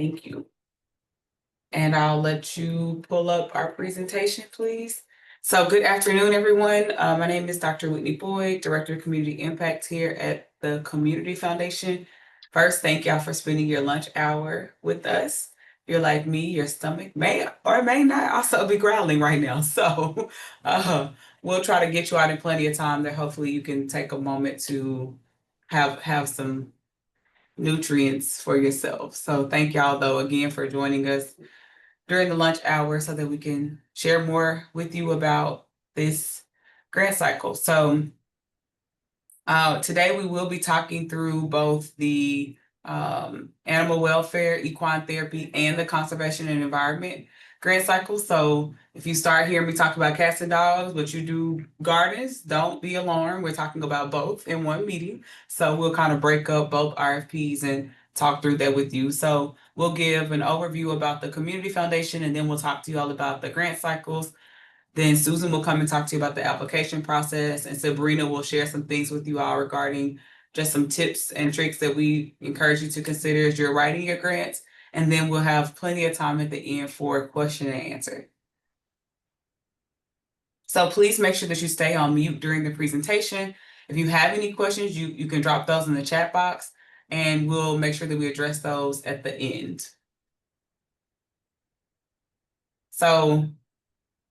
Thank you. And I'll let you pull up our presentation, please. So good afternoon, everyone. My name is Dr. Whitney Boyd, Director of Community Impact here at the Community Foundation. First, thank y'all for spending your lunch hour with us. If you're like me, your stomach may or may not also be growling right now. So we'll try to get you out in plenty of time that hopefully you can take a moment to have some nutrients for yourself. So thank y'all though again for joining us during the lunch hour so that we can share more with you about this grant cycle. So today we will be talking through both the animal welfare, equine therapy, and the conservation and environment grant cycle. So if you start hearing me talk about cats and dogs, but you do gardens, don't be alarmed. We're talking about both in one meeting. So we'll kind of break up both RFPs and talk through that with you. So we'll give an overview about the Community Foundation, and then we'll talk to you all about the grant cycles. Then Susan will come and talk to you about the application process, and Sabrina will share some things with you all regarding just some tips and tricks that we encourage you to consider as you're writing your grants. And then we'll have plenty of time at the end for question and answer. So please make sure that you stay on mute during the presentation. If you have any questions, you can drop those in the chat box, and we'll make sure that we address those at the end. So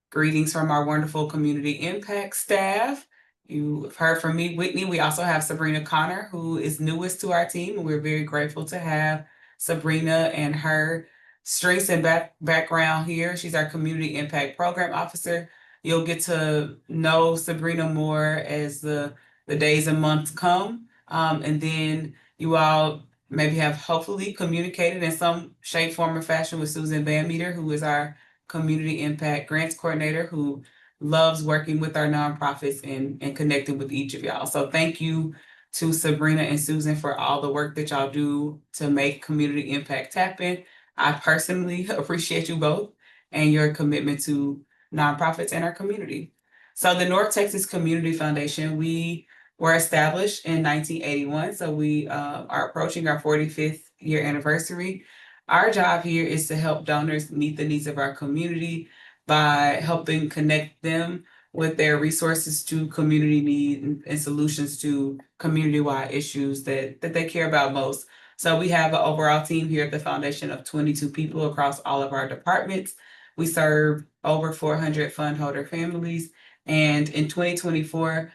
greetings from our wonderful community impact staff. You've heard from me, Whitney. We also have Sabrina Connor, who is newest to our team, and we're very grateful to have Sabrina and her strengths and background here. She's our community impact program officer. You'll get to know Sabrina more as the days and months come. And then you all maybe have hopefully communicated in some shape, form, or fashion with Susan Van Meter, who is our community impact grants coordinator, who loves working with our nonprofits and connecting with each of y'all. So thank you to Sabrina and Susan for all the work that y'all do to make community impact happen. I personally appreciate you both and your commitment to nonprofits and our community. So the North Texas Community Foundation, we were established in 1981. So we are approaching our 45th year anniversary. Our job here is to help donors meet the needs of our community by helping connect them with their resources to community needs and solutions to community-wide issues that they care about most. So we have an overall team here at the foundation of 22 people across all of our departments. We serve over 400 fund holder families. And in 2024,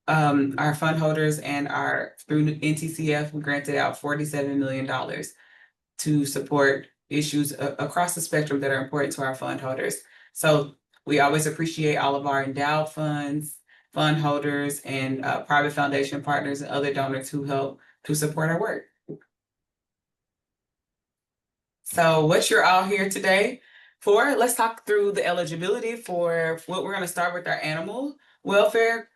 our fund holders and through NTCF, we granted out $47 million to support issues across the spectrum that are important to our fund holders. So we always appreciate all of our endowed funds, fund holders, and private foundation partners and other donors who help to support our work. So what you're all here today for, let's talk through the eligibility for what we're going to start with our animal welfare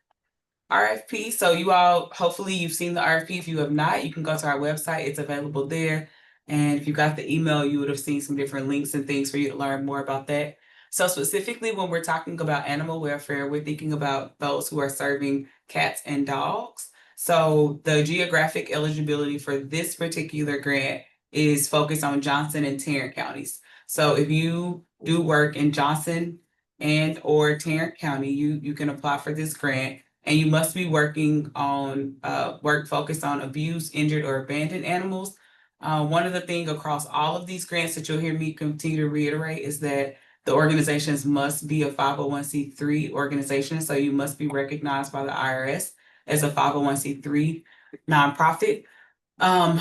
RFP. So you all, hopefully you've seen the RFP. If you have not, you can go to our website. It's available there. And if you got the email, you would have seen some different links and things for you to learn more about that. So specifically, when we're talking about animal welfare, we're thinking about those who are serving cats and dogs. So the geographic eligibility for this particular grant is focused on Johnson and Tarrant counties. So if you do work in Johnson and or Tarrant County, you can apply for this grant. And you must be working on work focused on abused, injured, or abandoned animals. One of the things across all of these grants that you'll hear me continue to reiterate is that the organizations must be a 501c3 organization. So you must be recognized by the IRS as a 501c3 nonprofit.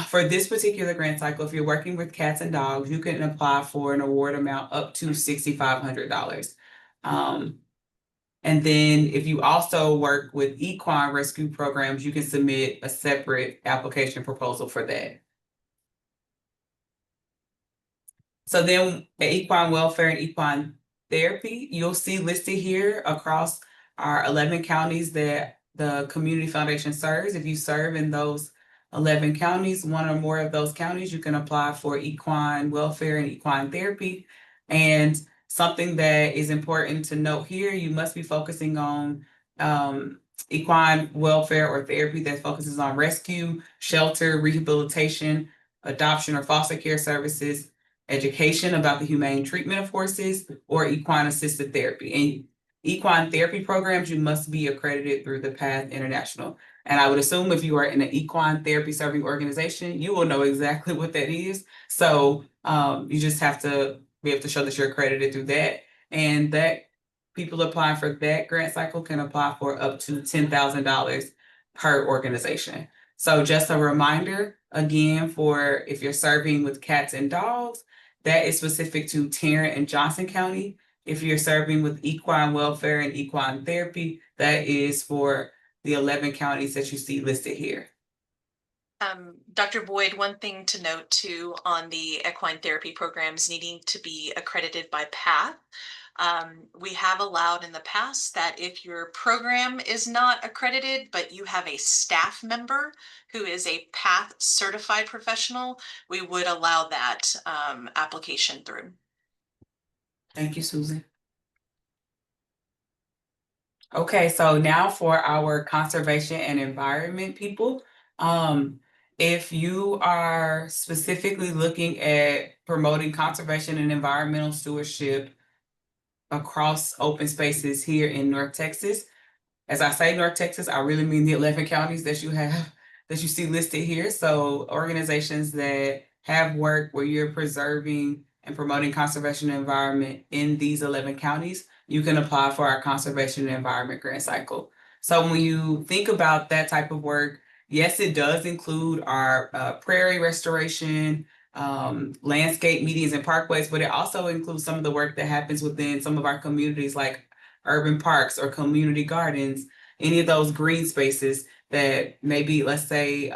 For this particular grant cycle, if you're working with cats and dogs, you can apply for an award amount up to $6,500. And then if you also work with equine rescue programs, you can submit a separate application proposal for that. So then equine welfare and equine therapy, you'll see listed here across our 11 counties that the Community Foundation serves. If you serve in those 11 counties, one or more of those counties, you can apply for equine welfare and equine therapy. And something that is important to note here, you must be focusing on equine welfare or therapy that focuses on rescue, shelter, rehabilitation, adoption or foster care services, education about the humane treatment of horses, or equine assisted therapy. And equine therapy programs, you must be accredited through the PATH International. And I would assume if you are in an equine therapy serving organization, you will know exactly what that is. So you just have to be able to show that you're accredited through that. And that people applying for that grant cycle can apply for up to $10,000 per organization. So just a reminder, again, for if you're serving with cats and dogs, that is specific to Tarrant and Johnson County. If you're serving with equine welfare and equine therapy, that is for the 11 counties that you see listed here. Dr. Boyd, one thing to note too on the equine therapy programs needing to be accredited by PATH. We have allowed in the past that if your program is not accredited, but you have a staff member who is a PATH certified professional, we would allow that application through. Thank you, Susan. Okay, so now for our conservation and environment people. If you are specifically looking at promoting conservation and environmental stewardship across open spaces here in North Texas, as I say North Texas, I really mean the 11 counties that you have, that you see listed here. So organizations that have work where you're preserving and promoting conservation and environment in these 11 counties, you can apply for our conservation and environment grant cycle. So when you think about that type of work, yes, it does include our prairie restoration, landscape medians and parkways, but it also includes some of the work that happens within some of our communities like urban parks or community gardens, any of those green spaces that maybe, let's say,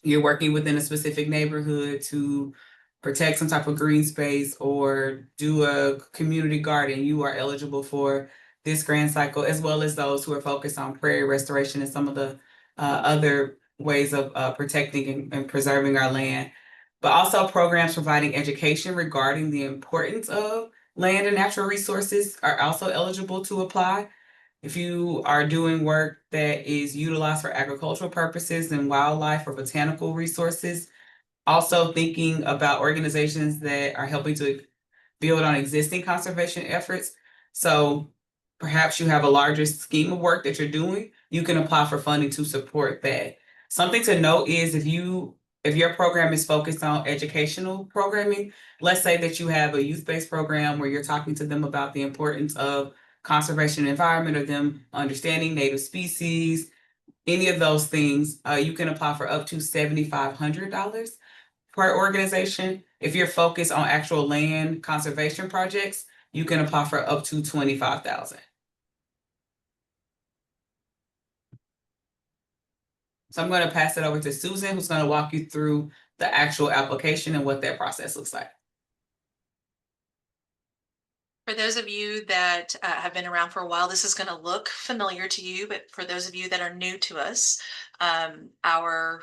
you're working within a specific neighborhood to protect some type of green space or do a community garden, you are eligible for this grant cycle, as well as those who are focused on prairie restoration and some of the other ways of protecting and preserving our land. But also programs providing education regarding the importance of land and natural resources are also eligible to apply. If you are doing work that is utilized for agricultural purposes and wildlife or botanical resources, also thinking about organizations that are helping to build on existing conservation efforts. So perhaps you have a larger scheme of work that you're doing, you can apply for funding to support that. Something to note is if your program is focused on educational programming, let's say that you have a youth-based program where you're talking to them about the importance of conservation environment or them understanding native species, any of those things, you can apply for up to $7,500 per organization. If you're focused on actual land conservation projects, you can apply for up to $25,000. So I'm going to pass it over to Susan, who's going to walk you through the actual application and what that process looks like. For those of you that have been around for a while, this is going to look familiar to you, but for those of you that are new to us, our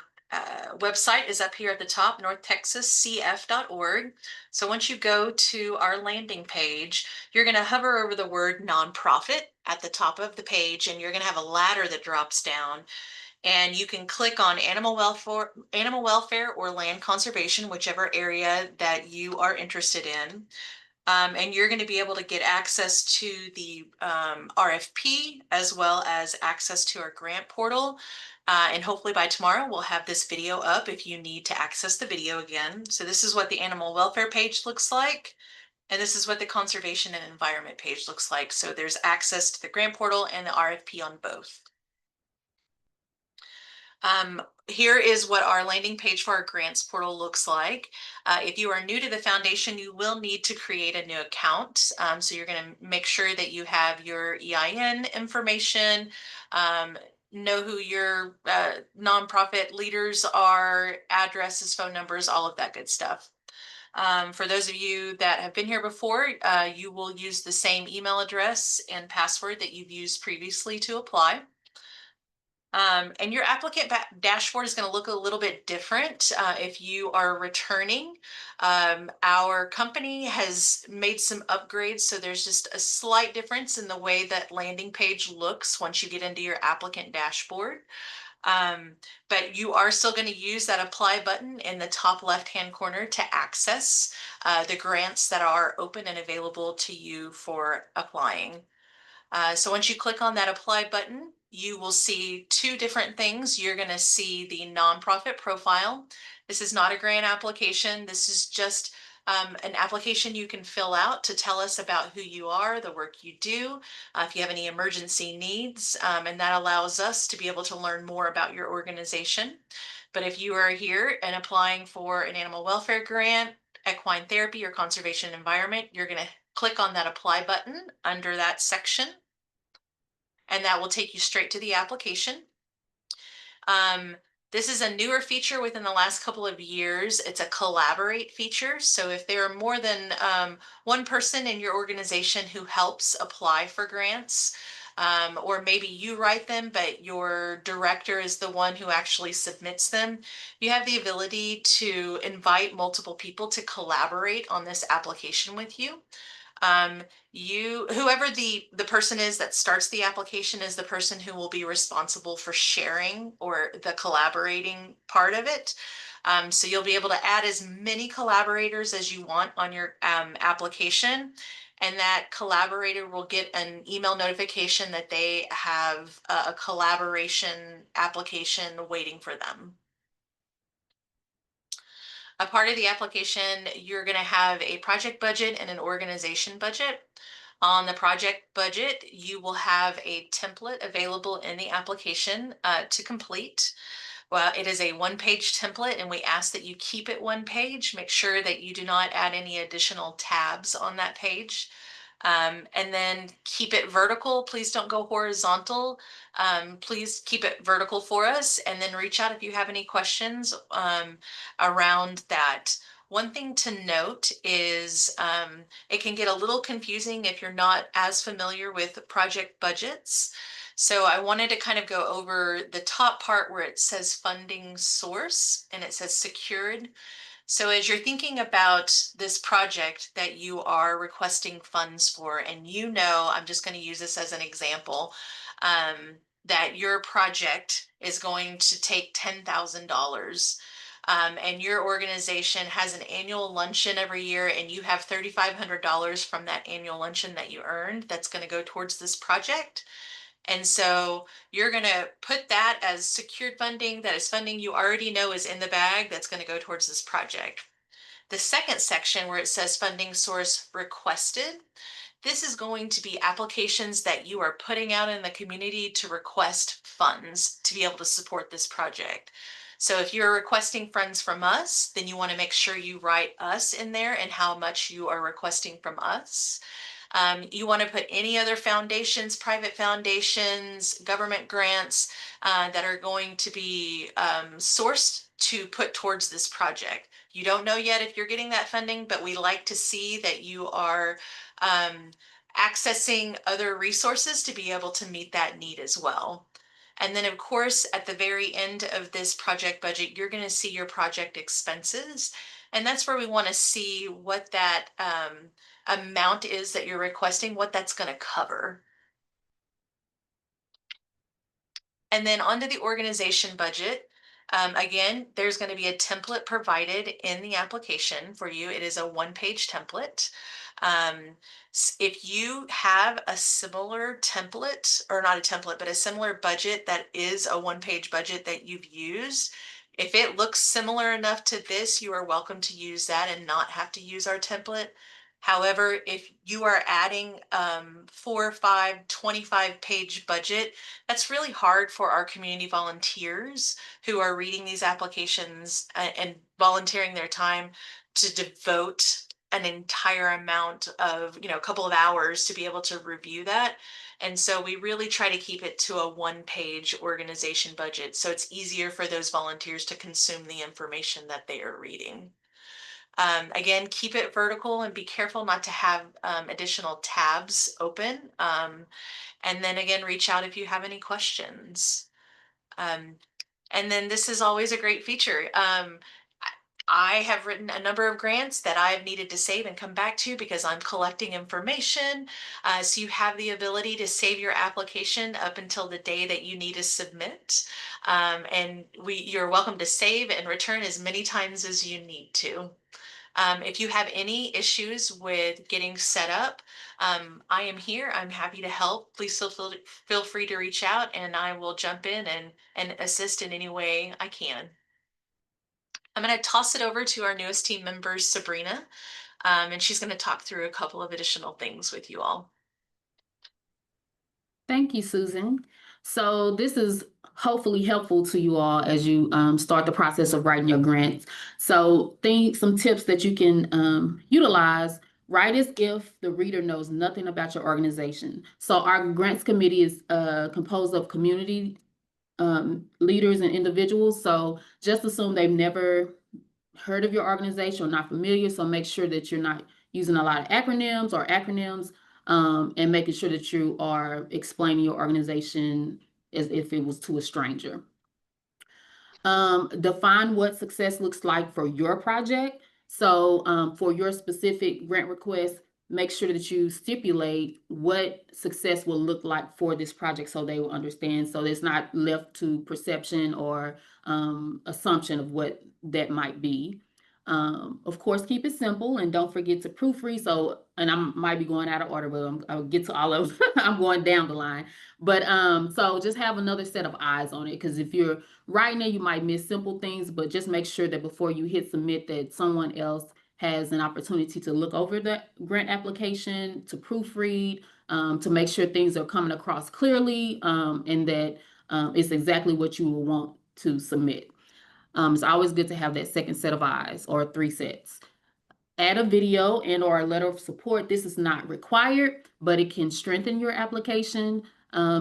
website is up here at the top, northtexascf.org. So once you go to our landing page, you're going to hover over the word nonprofit at the top of the page, and you're going to have a ladder that drops down. And you can click on animal welfare or land conservation, whichever area that you are interested in. And you're going to be able to get access to the RFP as well as access to our grant portal. And hopefully by tomorrow, we'll have this video up if you need to access the video again. So this is what the animal welfare page looks like. And this is what the conservation and environment page looks like. So there's access to the grant portal and the RFP on both. Here is what our landing page for our grants portal looks like. If you are new to the foundation, you will need to create a new account. So you're going to make sure that you have your EIN information, know who your nonprofit leaders are, addresses, phone numbers, all of that good stuff. For those of you that have been here before, you will use the same email address and password that you've used previously to apply. And your applicant dashboard is going to look a little bit different if you are returning. Our company has made some upgrades, so there's just a slight difference in the way that landing page looks once you get into your applicant dashboard. Um, but you are still going to use that apply button in the top left-hand corner to access the grants that are open and available to you for applying. So once you click on that apply button, you will see two different things. You're going to see the nonprofit profile. This is not a grant application. This is just an application you can fill out to tell us about who you are, the work you do, if you have any emergency needs, and that allows us to be able to learn more about your organization. But if you are here and applying for an animal welfare grant, equine therapy, or conservation environment, you're going to click on that apply button under that section, and that will take you straight to the application. Um, this is a newer feature within the last couple of years. It's a collaborate feature. So if there are more than one person in your organization who helps apply for grants, or maybe you write them, but your director is the one who actually submits them, you have the ability to invite multiple people to collaborate on this application with you. Whoever the person is that starts the application is the person who will be responsible for sharing or the collaborating part of it. So you'll be able to add as many collaborators as you want on your application, and that collaborator will get an email notification that they have a collaboration application waiting for them. A part of the application, you're going to have a project budget and an organization budget. On the project budget, you will have a template available in the application to complete. Well, it is a one-page template, and we ask that you keep it one page. Make sure that you do not add any additional tabs on that page. And then keep it vertical. Please don't go horizontal. Please keep it vertical for us, and then reach out if you have any questions around that. One thing to note is it can get a little confusing if you're not as familiar with project budgets. So I wanted to kind of go over the top part where it says funding source and it says secured. So as you're thinking about this project that you are requesting funds for, and I'm just going to use this as an example, that your project is going to take $10,000. And your organization has an annual luncheon every year, and you have $3,500 from that annual luncheon that you earned that's going to go towards this project. And so you're going to put that as secured funding, that is funding you already know is in the bag that's going to go towards this project. The second section where it says funding source requested, this is going to be applications that you are putting out in the community to request funds to be able to support this project. So if you're requesting funds from us, then you want to make sure you write us in there and how much you are requesting from us. You want to put any other foundations, private foundations, government grants that are going to be sourced to put towards this project. You don't know yet if you're getting that funding, but we like to see that you are accessing other resources to be able to meet that need as well. And then, of course, at the very end of this project budget, you're going to see your project expenses. And that's where we want to see what that amount is that you're requesting, what that's going to cover. And then onto the organization budget. Again, there's going to be a template provided in the application for you. It is a one-page template. If you have a similar template, or not a template, but a similar budget that is a one-page budget that you've used, if it looks similar enough to this, you are welcome to use that and not have to use our template. However, if you are adding 4, 5, 25-page budget, that's really hard for our community volunteers who are reading these applications and volunteering their time to devote an entire amount of, a couple of hours to be able to review that. And so we really try to keep it to a one-page organization budget, so it's easier for those volunteers to consume the information that they are reading. Again, keep it vertical and be careful not to have additional tabs open. And then again, reach out if you have any questions. Um, and then this is always a great feature. I have written a number of grants that I've needed to save and come back to because I'm collecting information. So you have the ability to save your application up until the day that you need to submit. And you're welcome to save and return as many times as you need to. If you have any issues with getting set up, I am here. I'm happy to help. Please feel free to reach out and I will jump in and assist in any way I can. I'm going to toss it over to our newest team member, Sabrina, and she's going to talk through a couple of additional things with you all. Thank you, Susan. So this is hopefully helpful to you all as you start the process of writing your grants. So some tips that you can utilize. Write as if the reader knows nothing about your organization. So our grants committee is composed of community leaders and individuals. So just assume they've never heard of your organization or not familiar. So make sure that you're not using a lot of acronyms and making sure that you are explaining your organization as if it was to a stranger. Define what success looks like for your project. So for your specific grant request, make sure that you stipulate what success will look like for this project so they will understand. So it's not left to perception or assumption of what that might be. Of course, keep it simple and don't forget to proofread. So, and I might be going out of order, but I'll get to all of I'm going down the line. But so just have another set of eyes on it, because if you're writing it, you might miss simple things, but just make sure that before you hit submit that someone else has an opportunity to look over the grant application, to proofread, to make sure things are coming across clearly, and that it's exactly what you will want to submit. It's always good to have that second set of eyes, or 3 sets. Add a video and or a letter of support. This is not required, but it can strengthen your application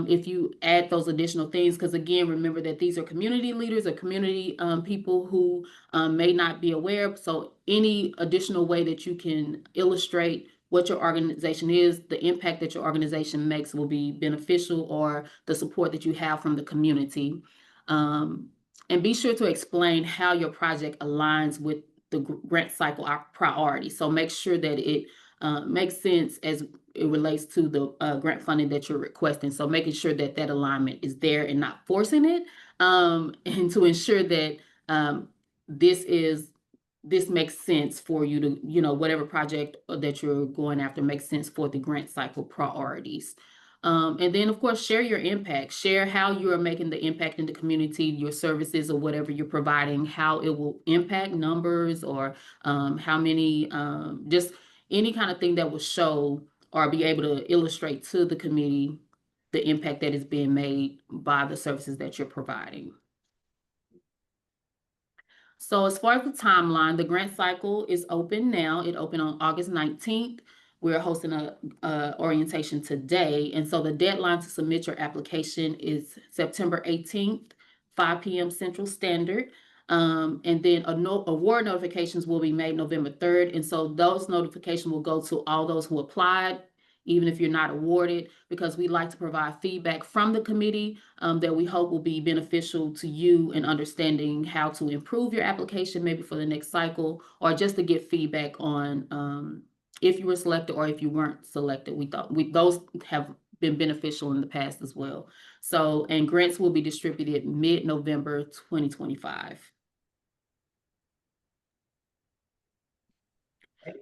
if you add those additional things. Because again, remember that these are community leaders or community people who may not be aware. So any additional way that you can illustrate what your organization is, the impact that your organization makes, will be beneficial, or the support that you have from the community. And be sure to explain how your project aligns with the grant cycle priority. So make sure that it makes sense as it relates to the grant funding that you're requesting. So making sure that that alignment is there and not forcing it, and to ensure that this makes sense for you to, whatever project that you're going after makes sense for the grant cycle priorities. And then, of course, share your impact. Share how you are making the impact in the community, your services or whatever you're providing, how it will impact numbers, or how many, just any kind of thing that will show or be able to illustrate to the committee the impact that is being made by the services that you're providing. So as far as the timeline, the grant cycle is open now. It opened on August 19th. We're hosting a orientation today. And so the deadline to submit your application is September 18th, 5 p.m. Central Standard. And then award notifications will be made November 3rd. And so those notifications will go to all those who applied, even if you're not awarded, because we like to provide feedback from the committee that we hope will be beneficial to you in understanding how to improve your application, maybe for the next cycle, or just to get feedback on if you were selected or if you weren't selected. Those have been beneficial in the past as well. So, and grants will be distributed mid-November 2025.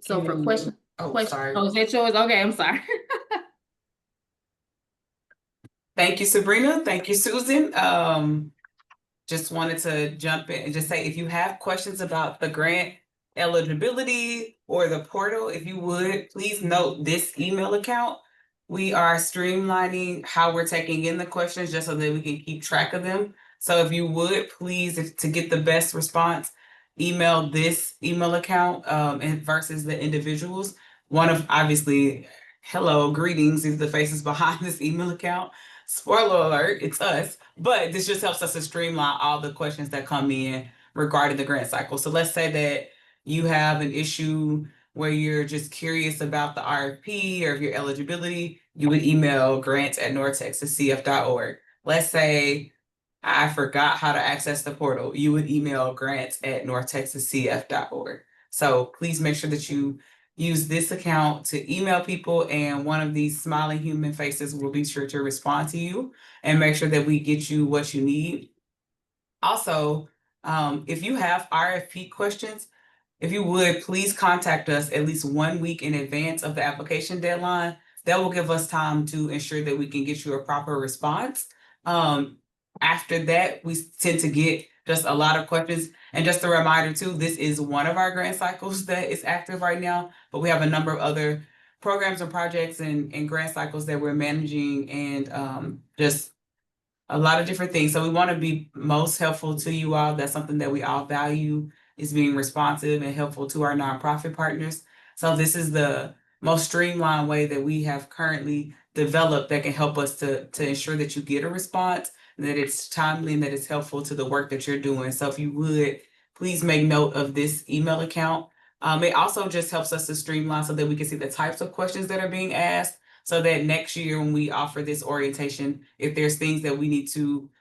So for questions. Sorry. Oh, is that yours? Okay, I'm sorry. Thank you, Sabrina. Thank you, Susan. Just wanted to jump in and just say, if you have questions about the grant eligibility or the portal, if you would, please note this email account. We are streamlining how we're taking in the questions just so that we can keep track of them. So if you would, please, to get the best response, email this email account and versus the individuals. One of, obviously, hello, greetings, these are the faces behind this email account. Spoiler alert, it's us. But this just helps us to streamline all the questions that come in regarding the grant cycle. So let's say that you have an issue where you're just curious about the RFP or your eligibility, you would email grants@nortexascf.org. Let's say I forgot how to access the portal, you would email grants@northtexascf.org. So please make sure that you use this account to email people, and one of these smiling human faces will be sure to respond to you and make sure that we get you what you need. Also, if you have RFP questions, if you would, please contact us at least 1 week in advance of the application deadline. That will give us time to ensure that we can get you a proper response. After that, we tend to get just a lot of questions. And just a reminder too, this is one of our grant cycles that is active right now, but we have a number of other programs and projects and grant cycles that we're managing, and just a lot of different things. So we want to be most helpful to you all. That's something that we all value, is being responsive and helpful to our nonprofit partners. So this is the most streamlined way that we have currently developed that can help us to ensure that you get a response, and that it's timely, and that it's helpful to the work that you're doing. So if you would, please make note of this email account. It also just helps us to streamline so that we can see the types of questions that are being asked, so that next year when we offer this orientation, if there's things that we need to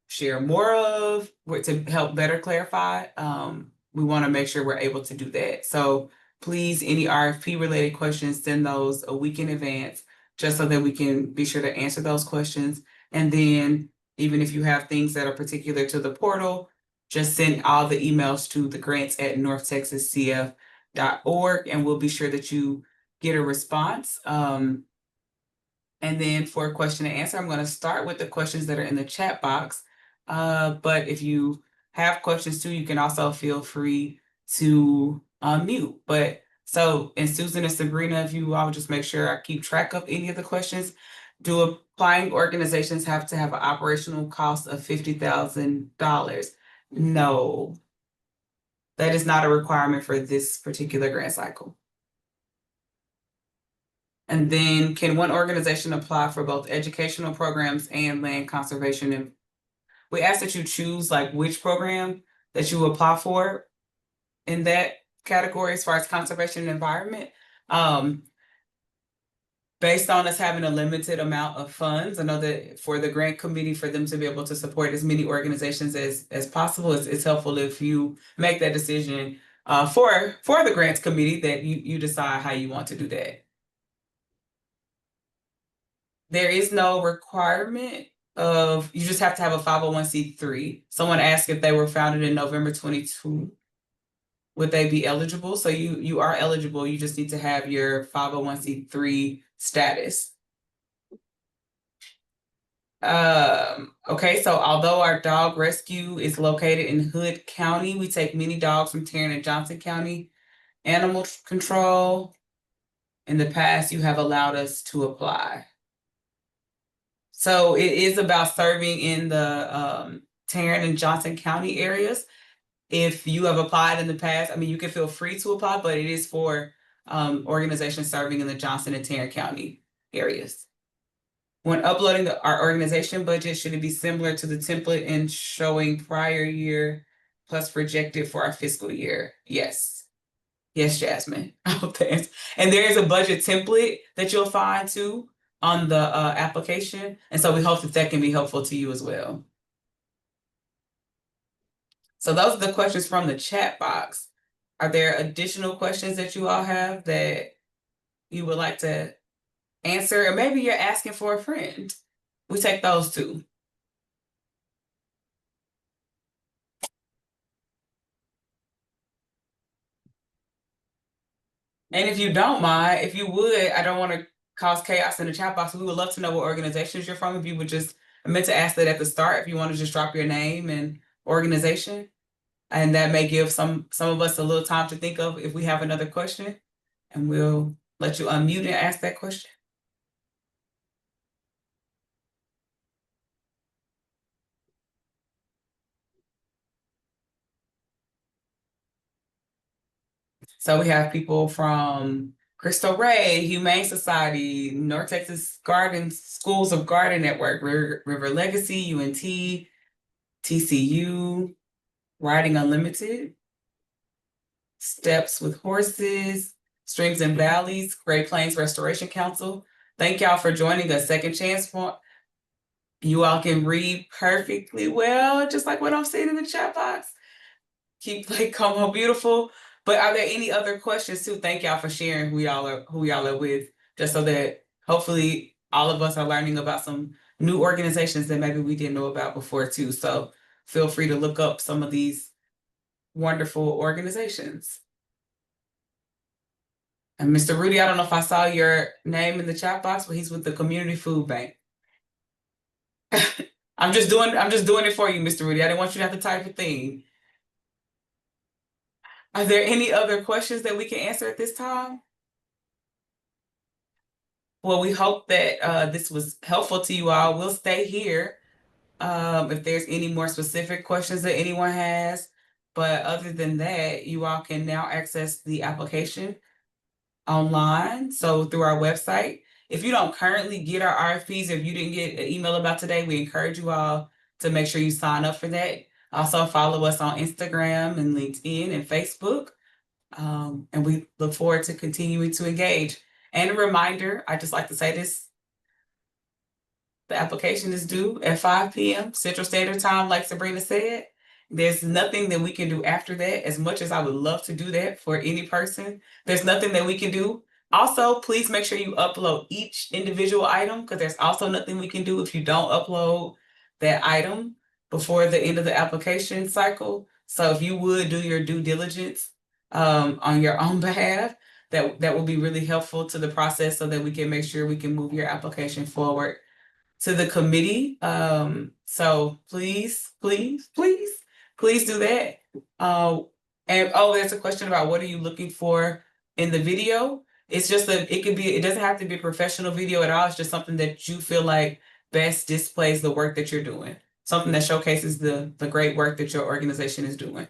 share more of to help better clarify, we want to make sure we're able to do that. So please, any RFP related questions, send those a week in advance, just so that we can be sure to answer those questions. And then even if you have things that are particular to the portal, just send all the emails to the grants@northtexascf.org, and we'll be sure that you get a response. And then for question and answer, I'm going to start with the questions that are in the chat box. But if you have questions too, you can also feel free to unmute. And Susan and Sabrina, if you all just make sure I keep track of any of the questions. Do applying organizations have to have an operational cost of $50,000? No, that is not a requirement for this particular grant cycle. And then, can one organization apply for both educational programs and land conservation? And we ask that you choose like which program that you apply for in that category as far as conservation and environment. Based on us having a limited amount of funds, I know that for the grant committee, for them to be able to support as many organizations as possible, it's helpful if you make that decision for the grants committee, that you decide how you want to do that. There is no requirement of, you just have to have a 501c3. Someone asked if they were founded in November 22, would they be eligible? So you are eligible, you just need to have your 501c3 status. Okay, so although our dog rescue is located in Hood County, we take many dogs from Tarrant and Johnson County Animal Control. In the past, you have allowed us to apply. So it is about serving in the Tarrant and Johnson County areas. If you have applied in the past, I mean, you can feel free to apply, but it is for organizations serving in the Johnson and Tarrant County areas. When uploading our organization budget, should it be similar to the template and showing prior year plus projected for our fiscal year? Yes. Yes, Jasmine. I hope that answers. And there is a budget template that you'll find too on the application. And so we hope that that can be helpful to you as well. So those are the questions from the chat box. Are there additional questions that you all have that you would like to answer? Or maybe you're asking for a friend. We take those too. And if you don't mind, if you would, I don't want to cause chaos in the chat box. We would love to know what organizations you're from. If you would just, I meant to ask that at the start, if you want to just drop your name and organization. And that may give some of us a little time to think of if we have another question, and we'll let you unmute and ask that question. So we have people from Cristo Rey, Humane Society, North Texas Garden Schools of Garden Network, River Legacy, UNT, TCU, Riding Unlimited, Steps with Horses, Streams and Valleys, Great Plains Restoration Council. Thank y'all for joining us. Second Chance You all can read perfectly well, just like what I'm saying in the chat box. Keep like come home beautiful. But are there any other questions too? Thank y'all for sharing who y'all are with, just so that hopefully all of us are learning about some new organizations that maybe we didn't know about before too. So feel free to look up some of these wonderful organizations. And Mr. Rudy, I don't know if I saw your name in the chat box, but he's with the Community Food Bank. I'm just doing it for you, Mr. Rudy. I didn't want you to have to type a thing. Are there any other questions that we can answer at this time? Well, we hope that this was helpful to you all. We'll stay here if there's any more specific questions that anyone has. But other than that, you all can now access the application online. So through our website. If you don't currently get our RFPs, if you didn't get an email about today, we encourage you all to make sure you sign up for that. Also follow us on Instagram and LinkedIn and Facebook. And we look forward to continuing to engage. And a reminder, I just like to say this, the application is due at 5 p.m. Central Standard Time, like Sabrina said. There's nothing that we can do after that, as much as I would love to do that for any person. There's nothing that we can do. Also, please make sure you upload each individual item, because there's also nothing we can do if you don't upload that item before the end of the application cycle. So if you would do your due diligence on your own behalf, that will be really helpful to the process so that we can make sure we can move your application forward to the committee. So please do that. And oh, there's a question about what are you looking for in the video? It's just that it doesn't have to be a professional video at all. It's just something that you feel like best displays the work that you're doing. Something that showcases the great work that your organization is doing.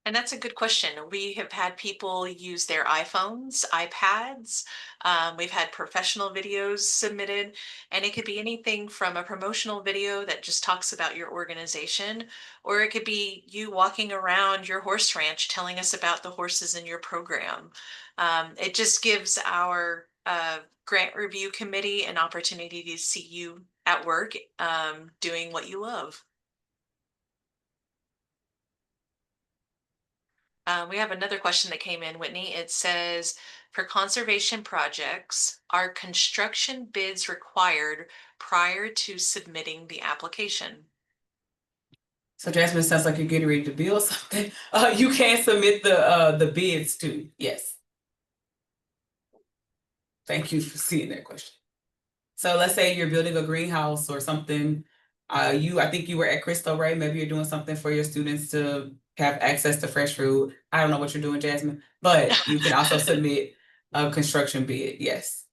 And that's a good question. We have had people use their iPhones, iPads. We've had professional videos submitted, and it could be anything from a promotional video that just talks about your organization, or it could be you walking around your horse ranch telling us about the horses in your program. It just gives our grant review committee an opportunity to see you at work doing what you love. We have another question that came in, Whitney. It says, for conservation projects, are construction bids required prior to submitting the application? So Jasmine, sounds like you're getting ready to build something. You can submit the bids too. Yes. Thank you for seeing that question. So let's say you're building a greenhouse or something. I think you were at Crystal, right? Maybe you're doing something for your students to have access to fresh fruit. I don't know what you're doing, Jasmine, but you can also submit a construction bid. Yes.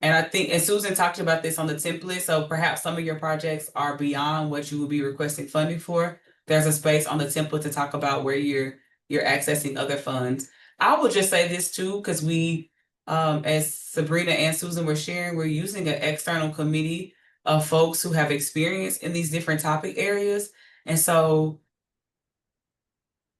And I think, and Susan talked about this on the template, so perhaps some of your projects are beyond what you will be requesting funding for. There's a space on the template to talk about where you're accessing other funds. I will just say this too, because we, as Sabrina and Susan were sharing, we're using an external committee of folks who have experience in these different topic areas. And so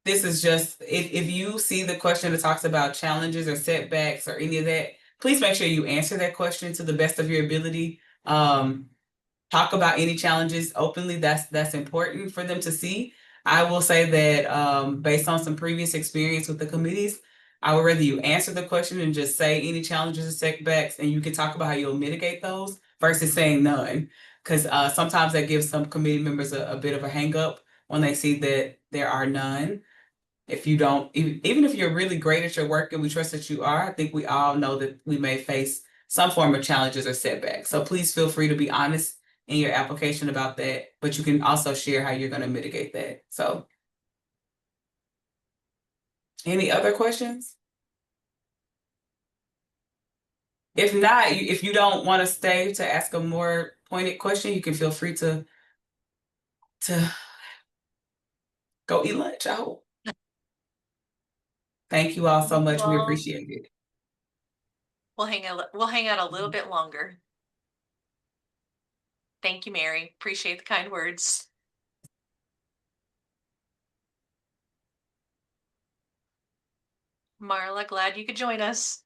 this is just, if you see the question that talks about challenges or setbacks or any of that, please make sure you answer that question to the best of your ability. Talk about any challenges openly. That's important for them to see. I will say that based on some previous experience with the committees, I would rather you answer the question and just say any challenges or setbacks, and you can talk about how you'll mitigate those versus saying none. Because sometimes that gives some committee members a bit of a hang up when they see that there are none. If you don't, even if you're really great at your work, and we trust that you are, I think we all know that we may face some form of challenges or setbacks. So please feel free to be honest in your application about that, but you can also share how you're going to mitigate that. So any other questions? If not, if you don't want to stay to ask a more pointed question, you can feel free to go eat lunch, I hope. Thank you all so much. We appreciate it. We'll hang out a little bit longer. Thank you, Mary. Appreciate the kind words. Marla, glad you could join us.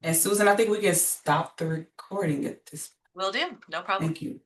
And Susan, I think we can stop the recording at this. Will do, no problem. Thank you.